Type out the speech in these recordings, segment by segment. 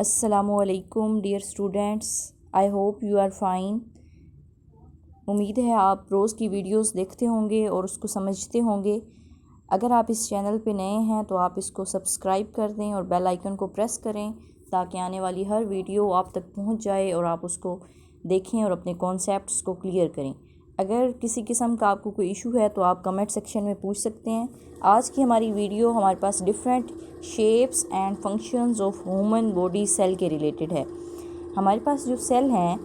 अस्सलामुअलैकुम dear students, I hope you are fine. उम्मीद है आप रोज़ की वीडियोस देखते होंगे और उसको समझते होंगे। अगर आप इस चैनल पे नए हैं तो आप इसको सब्सक्राइब कर दें और बेल आइकन को प्रेस करें ताकि आने वाली हर वीडियो आप तक पहुंच जाए और आप उसको देखें और अपने कॉन्सेप्ट्स को क्लियर करें। अगर किसी किस्म का आपको कोई इशू है तो आप कमेंट सेक्शन में पूछ सकते हैं। आज की हमारी वीडियो हमारे पास different shapes and functions of human body cell के रिलेटेड है। हमारे पास जो सेल हैं,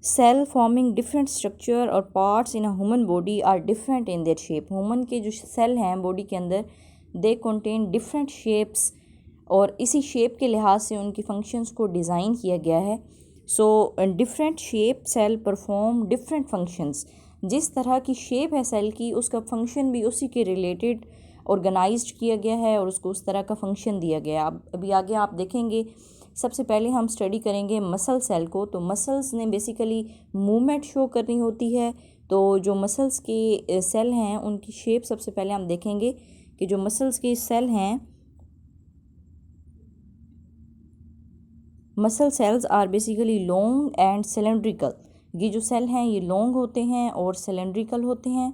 सेल फॉर्मिंग डिफरेंट स्ट्रक्चर और parts in a human body are different in their shape. Human के जो सेल हैं बॉडी के अंदर, दे कंटेन डिफरेंट शेप्स और इसी शेप के लिहाज से उनकी फंक्शंस को डिज़ाइन किया गया है। So different shape cell perform different functions. जिस तरह की शेप है सेल की, उसका फंक्शन भी उसी के रिलेटेड ऑर्गेनाइज्ड किया गया है और उसको उस तरह का फंक्शन दिया गया है। अब अभी आगे आप देखेंगे। सबसे पहले हम स्टडी करेंगे मसल सेल को। तो मसल्स ने बेसिकली मूवमेंट शो करनी होती है। तो जो मसल्स के सेल हैं उनकी शेप सबसे पहले हम देखेंगे कि जो मसल्स के सेल हैं, muscle cells are basically long and cylindrical. ये जो सेल हैं ये लॉन्ग होते हैं और सिलेंड्रिकल होते हैं।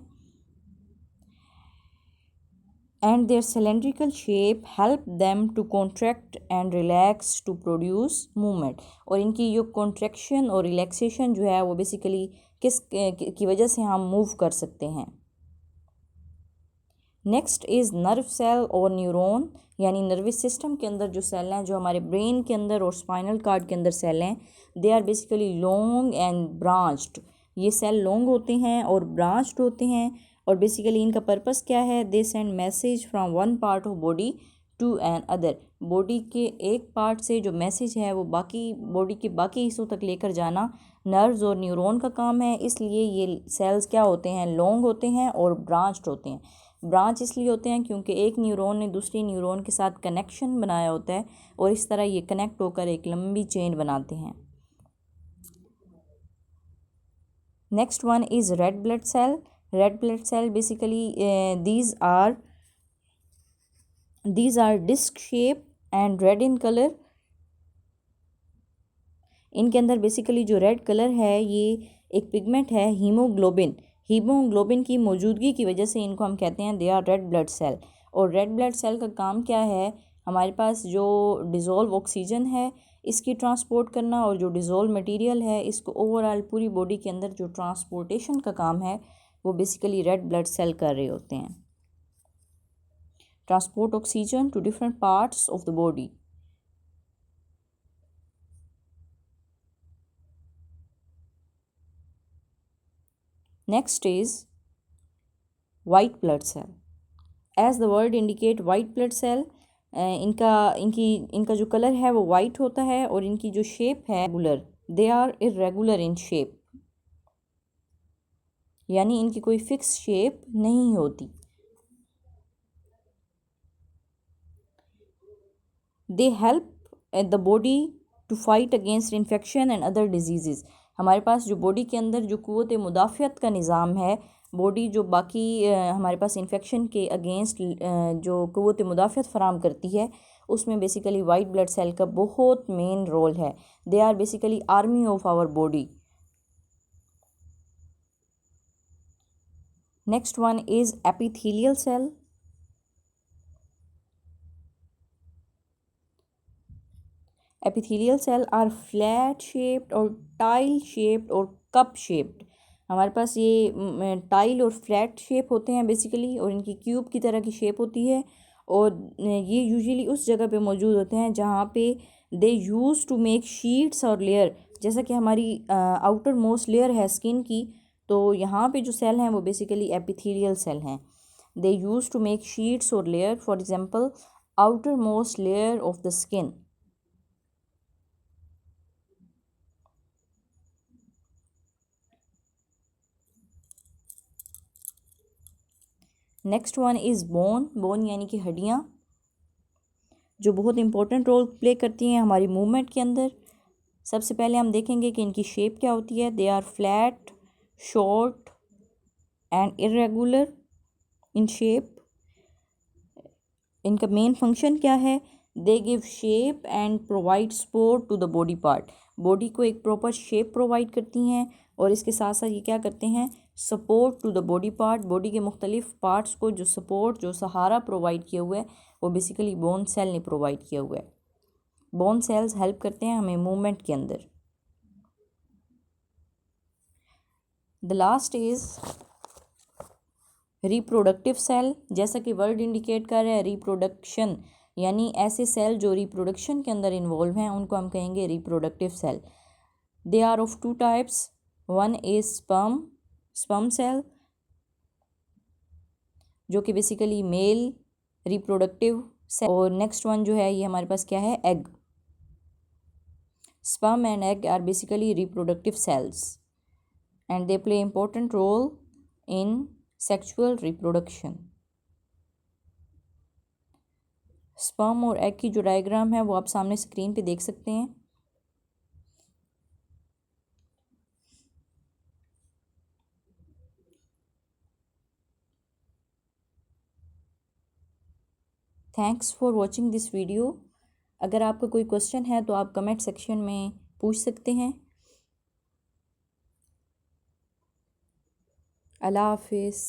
And their cylindrical shape help them to contract and relax to produce movement। और इनकी जो कॉन्ट्रैक्शन और रिलैक्सेशन जो है वो बेसिकली किस की वजह से हम मूव कर सकते हैं। नेक्स्ट इज़ नर्व सेल और न्यूरॉन, यानी नर्वस सिस्टम के अंदर जो सेल हैं, जो हमारे ब्रेन के अंदर और स्पाइनल कार्ड के अंदर सेल हैं, they are basically long and branched. ये सेल लॉन्ग होते हैं और ब्रांच्ड होते हैं और बेसिकली इनका पर्पस क्या है? They send message from one part of body to another. Body के एक पार्ट से जो मैसेज है वो बाकी बॉडी के बाकी हिस्सों तक लेकर जाना नर्व्स और न्यूरॉन का काम है। इसलिए ये सेल्स क्या होते हैं? लॉन्ग होते हैं और ब्रांच्ड होते हैं। ब्रांच इसलिए होते हैं क्योंकि एक न्यूरॉन ने दूसरी न्यूरॉन के साथ कनेक्शन बनाया होता है और इस तरह ये कनेक्ट होकर एक लंबी चेन बनाते हैं। Next one is red blood cell. Red blood cell basically these are disc shape and red in color। इनके अंदर बेसिकली जो रेड कलर है ये एक पिगमेंट है, हीमोग्लोबिन। हीमोग्लोबिन की मौजूदगी की वजह से इनको हम कहते हैं they are red blood cell. और रेड ब्लड सेल का काम क्या है? हमारे पास जो डिज़ोल्व ऑक्सीजन है इसकी ट्रांसपोर्ट करना और जो डिज़ोल्व मटेरियल है इसको ओवरऑल पूरी बॉडी के अंदर जो ट्रांसपोर्टेशन का काम है वो बेसिकली रेड ब्लड सेल कर रहे होते हैं। Transport oxygen to different parts of the body. Next is white blood cell। As the word indicate white blood cell, इनका जो कलर है वो वाइट होता है और इनकी जो शेप है regular, they are irregular in shape, यानी इनकी कोई फिक्स शेप नहीं होती। They help the body to fight against infection and other disease. हमारे पास जो बॉडी के अंदर जो क़ुव्वत मुदाफ़ियत का निज़ाम है, बॉडी जो बाकी हमारे पास इन्फेक्शन के अगेंस्ट जो क़ुव्वत मुदाफ़ियत फ़राहम करती है उसमें बेसिकली वाइट ब्लड सेल का बहुत मेन रोल है। They are basically army of our body. Next one is epithelial cell. Epithelial cell are flat shaped और टाइल शेप्ड और कप शेप्ड। हमारे पास ये टाइल और फ्लैट शेप होते हैं बेसिकली और इनकी क्यूब की तरह की शेप होती है और ये यूजुअली उस जगह पे मौजूद होते हैं जहाँ पे दे यूज़ टू मेक शीट्स और लेयर। जैसा कि हमारी आउटर मोस्ट लेयर है स्किन की, तो यहाँ पे जो सेल हैं वो बेसिकली एपिथेलियल सेल हैं। दे यूज़ टू मेक शीट्स और layer, for example outer most layer of the skin. Next one is bone. Bone यानी कि हड्डियाँ, जो बहुत इंपॉर्टेंट रोल प्ले करती हैं हमारी मूवमेंट के अंदर। सबसे पहले हम देखेंगे कि इनकी शेप क्या होती है। They are flat, short and irregular in shape. इनका मेन फंक्शन क्या है? They give shape and provide support to the body part, body को एक प्रॉपर शेप प्रोवाइड करती हैं और इसके साथ साथ ये क्या करते हैं, support to the body part, body के मुख्तलिफ पार्ट्स को जो सपोर्ट जो सहारा प्रोवाइड किया हुआ है वो बेसिकली बोन सेल ने प्रोवाइड किया हुआ है। बोन सेल्स हेल्प करते हैं हमें मूवमेंट के अंदर। The last is reproductive cell, जैसा कि वर्ड इंडिकेट कर रहा है रिप्रोडक्शन, यानी ऐसे सेल जो रिप्रोडक्शन के अंदर इन्वॉल्व हैं उनको हम कहेंगे reproductive cell. They are of two types, one is sperm cell जो कि बेसिकली मेल रिप्रोडक्टिव सेल, और नेक्स्ट वन जो है ये हमारे पास क्या है, egg. Sperm and egg are basically reproductive cells and they play important role in sexual reproduction. Sperm और egg की जो डायग्राम है वो आप सामने स्क्रीन पे देख सकते हैं। Thanks for watching this video. अगर आपका कोई क्वेश्चन है तो आप कमेंट सेक्शन में पूछ सकते हैं। अल्लाह हाफिज़।